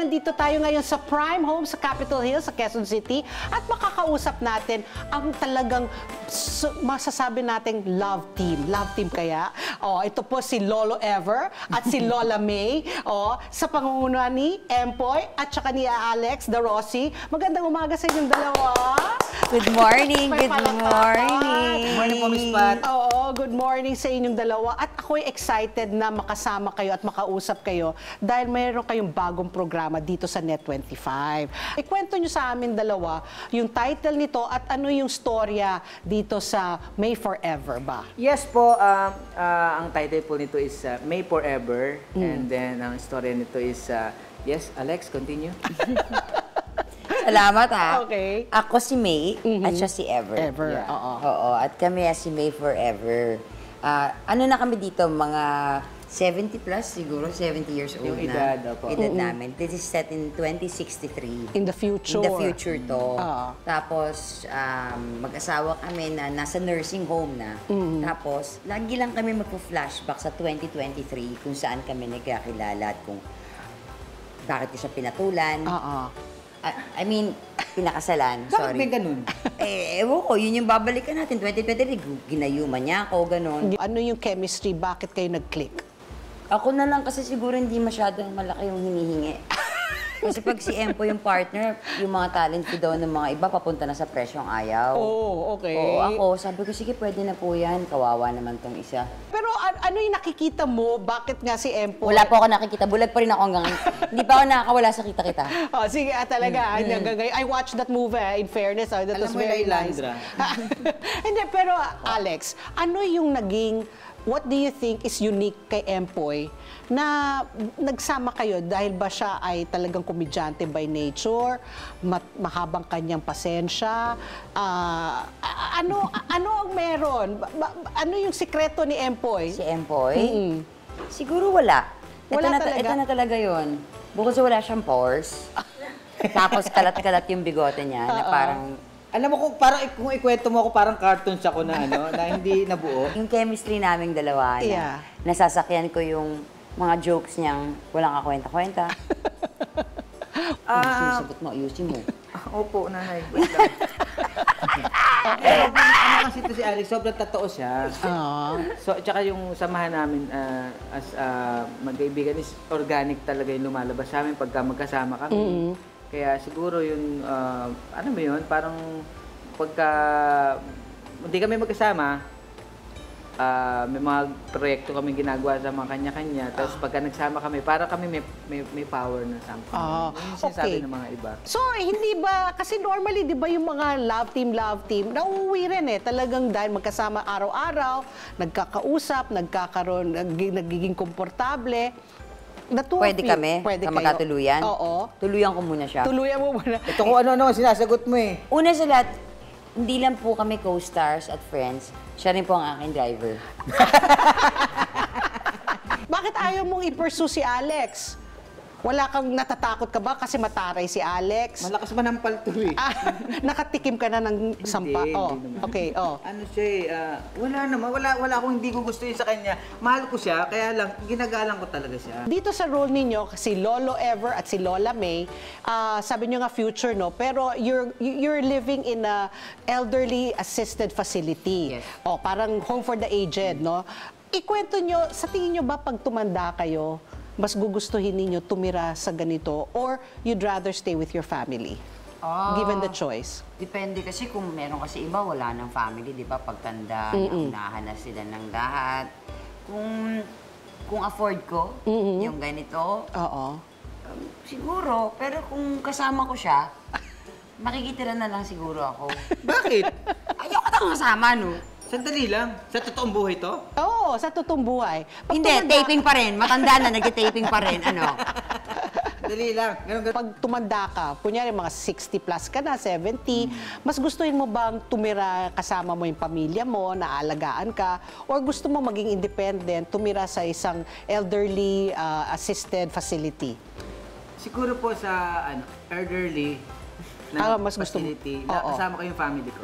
nandito tayo ngayon sa Prime Home sa Capitol Hill, sa Quezon City, at makakausap natin ang talagang masasabi nating love team. Love team kaya. Oh, ito po si Lolo Ever at si Lola May. Oh, sa pangunguna ni Empoy at saka ni Alex De Rossi. Magandang umaga sa inyong dalawa. Good morning, good morning. Good morning po, Miss Pat. Oo, good morning sa inyong dalawa. At ako'y excited na makasama kayo at makausap kayo dahil mayroon kayong bagong programa dito sa Net25. Ikwento nyo sa amin dalawa yung title nito at ano yung storya dito sa May Forever ba? Yes po, ang title po nito is May Forever. And then, ang storya nito is, yes, Alex, continue. Salamat ha. Okay. Ako si May at siya si Ever. Ever, Yeah. oo. Oo, at kami si May Forever. Ano na kami dito, mga 70 plus siguro, 70 years old Yung na. edad, opo. Edad namin. This is set in 2063. In the future. In the future to. Ah. Tapos, mag-asawa kami na nasa nursing home na. Tapos, lagi lang kami magpo-flashback sa 2023 kung saan kami nagkakilala at kung bakit ko siya pinatulan. Oo. I mean, pinakasalan. Bakit Sorry. may ganun? Ewan ko, yun yung babalikan natin. 2023, ginayuman niya ako, ganun. Ano yung chemistry? Bakit kayo nag-click? Ako na lang kasi siguro hindi masyadong malaki yung hinihingi. Kasi pag si Empo yung partner, yung mga talent ko daw ng mga iba, papunta na sa presyong ayaw. Oh, okay. Oo, ako, sabi ko, sige, pwede na po yan. Kawawa naman tong isa. Pero ano yung nakikita mo? Bakit nga si Empo? Wala po ako nakikita. Bulag pa rin ako hanggang ngayon. Hindi pa ako nakakawala sa kita-kita. Oh, sige, talaga. Hanggang ngayon. I watched that movie, in fairness. That Alam was mo, very nice. Landra. Hindi, pero Alex, ano yung naging, what do you think is unique kay Empoy na nagsama kayo dahil ba siya ay talagang komedyante by nature, mahabang kanyang pasensya, ano ang meron? Ano yung sikreto ni Empoy? Si Empoy? Siguro wala. Wala talaga? Ito na talaga yun. Bukod sa wala siyang pores. Tapos kalat-kalat yung bigote niya na parang... Alam mo, kung ikwento mo ako, parang cartoons ako na, na hindi nabuo. Yung chemistry naming dalawa na Yeah. nasasakyan ko yung mga jokes niyang walang kakwenta-kwenta. Sinasagot mo, ayusin mo. Opo, nanay. Wait lang. Ano kasi ito si Alex, sobrang totoo siya. So, tsaka yung samahan namin as magkaibigan is organic talaga yung lumalabas sa amin pagka magkasama kami. Kaya siguro yung, ano ba yun, parang pagka hindi kami magkasama, may mga proyekto kami ginagawa sa mga kanya-kanya. Tapos pagka nagsama kami, para kami may power na something. Yun yung sinasabi ng mga iba. So, hindi ba, kasi normally, di ba yung mga love team, nauuwi rin eh. Talagang dahil magkasama araw-araw, nagkakausap, nagiging komportable. Pwede kami? Pwede kayo. Magkatuluyan? Oo. Tuluyan ko muna siya. Tuluyan mo muna. Ito kung ano-ano, sinasagot mo eh. Una sa lahat, hindi lang po kami co-stars at friends. Siya rin po ang aking driver. Bakit ayaw mong i-pursue si Alex? Wala kang natatakot ka ba kasi mataray si Alex? Malakas manampal to eh. Nakatikim ka na ng sampa? Hindi naman. Okay, Ano siya eh, wala naman, wala akong hindi ko gusto sa kanya. Mahal ko siya, kaya lang, ginagalang ko talaga siya. Dito sa role ninyo, si Lolo Ever at si Lola May, sabi nyo nga future, no? Pero you're living in a elderly assisted facility. Yes. Parang home for the aged, no? Ikwento nyo, sa tingin nyo ba pag tumanda kayo, mas gugustuhin ninyo tumira sa ganito or you'd rather stay with your family? Given the choice. Depende kasi kung meron kasi iba, wala ng family, di ba? Pagtanda, naunahan na sila ng lahat. Kung afford ko, yung ganito, Oo. siguro. Pero kung kasama ko siya, makikitira na lang siguro ako. Bakit? Ayoko na kasama, no? Sandali lang. Sa totoong buhay to? Oo, sa totoong buhay. Pag Hindi, taping pa rin. Matanda na, nag-taping pa rin. Ano? Dali lang. Ganun. Pag tumanda ka, kunyari mga 60 plus ka na, 70, mas gustuhin mo bang tumira kasama mo yung pamilya mo, naalagaan ka, or gusto mo maging independent, tumira sa isang elderly assisted facility? Siguro po sa elderly na mas gusto mo. facility, Oo. kasama ko yung family ko.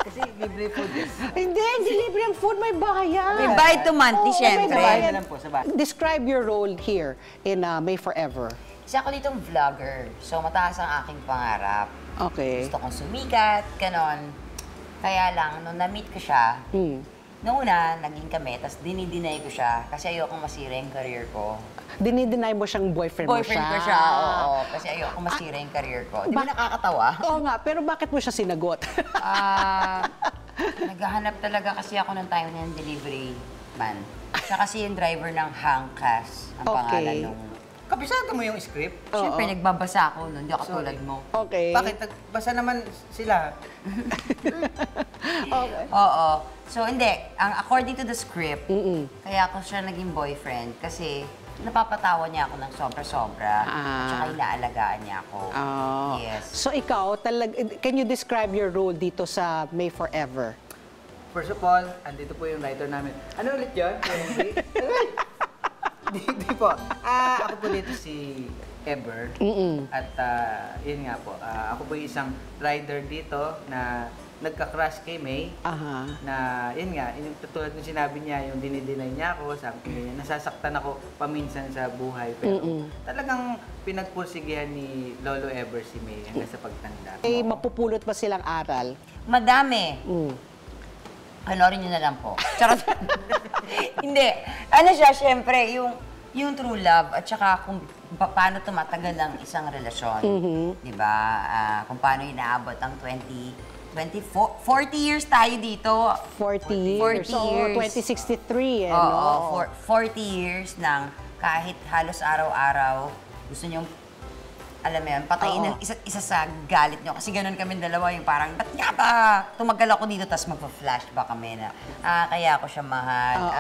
Kasi libre food. Hindi libre ang food, may bayan. May bayad to monthly, Oo, syempre. may bayad. Na lang po sa bahay. Describe your role here in May Forever. Isa ako ditong vlogger. So, mataas ang aking pangarap. Okay. Gusto kong sumikat, ganon. Kaya lang, nung na-meet ko siya, noong una, naging kami, tapos dinideny ko siya kasi ayokong masira yung career ko. Dinideny mo siyang boyfriend mo Boyfriend siya. ko siya, oo. Kasi ayokong masira yung career ko. Di ba nakakatawa? Oo nga, pero bakit mo siya sinagot? Naghahanap talaga kasi ako ng time ng delivery man. Siya kasi yung driver ng Hangcas, ang pangalan nung... Kabisado mo yung script? Siyempre, nagbabasa ako nun, hindi ako tulad mo. Okay. Bakit nagbasa naman sila? Okay. Oo. So, hindi. According to the script, kaya ako siya naging boyfriend kasi napapatawa niya ako ng sobra-sobra. At saka inaalagaan niya ako. Oh. Yes. So ikaw, can you describe your role dito sa May Forever? First of all, andito po yung writer namin. Ano ulit yun? Di po. Ako po dito si Ever. At yun nga po, ako po yung isang rider dito na nagka-crush kay May. Na yun nga, yung tulad ng sinabi niya, yung dinideny niya ako, sabi ko niya, nasasaktan ako paminsan sa buhay. Pero talagang pinagpursigihan ni Lolo Ever si May hanggang sa pagtanda. Eh, mapupulot ba silang aral? Madami. Panorin niyo na lang po. Charot. Hindi. Ano siya, syempre, yung true love at saka kung paano tumatagal ang isang relasyon. Di ba? Kung paano inaabot ang 40 years tayo dito. 40 years. 40 years. 2063, eh, Oo, no? 40 years ng kahit halos araw-araw, gusto niyong, alam mo yun, patayin ng isa't isa sa galit niyo. Kasi ganun kami dalawa, yung parang, ba't nga ba? Tumagal ako dito, tapos magpa-flashback kami na, kaya ako siya mahal.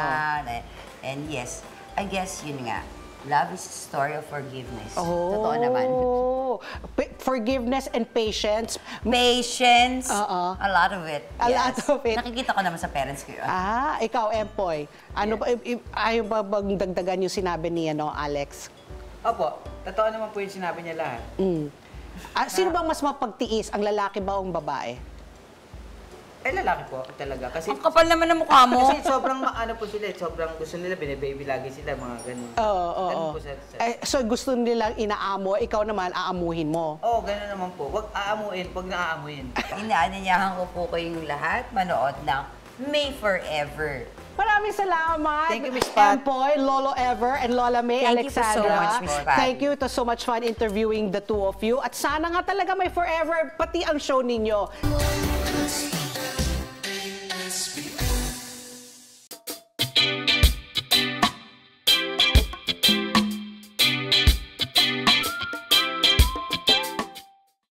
And yes, I guess yun nga, love is a story of forgiveness. Totoo naman. Forgiveness and patience. Patience, a lot of it. A lot of it. Nakikita ko naman sa parents ko yun. Ikaw, Empoy. Ano ba, ayaw ba bang dagdagan yung sinabi ni Alex? Opo, totoo naman po yung sinabi niya lahat. Sino bang mas mapagtiis? Ang lalaki ba o ang babae? Lalaki po talaga. Kasi, Ang kapal naman ng mukha mo. kasi sobrang ano po sila, sobrang gusto nila, bine-baby lagi sila, mga ganun. Ganun po sa... So gusto nilang inaamo, ikaw naman aamuhin mo. ganun naman po. Huwag aamuin, huwag naaamuin. Inaanyayahan ko po kayong lahat manood ng May Forever. Maraming salamat. Thank you, Miss Pat. Empoy, Lolo Ever, and Lola May, Thank you so Alexandra. much, Miss Pat. Thank you. It was so much fun interviewing the two of you. At sana nga talaga may forever, pati ang show ninyo.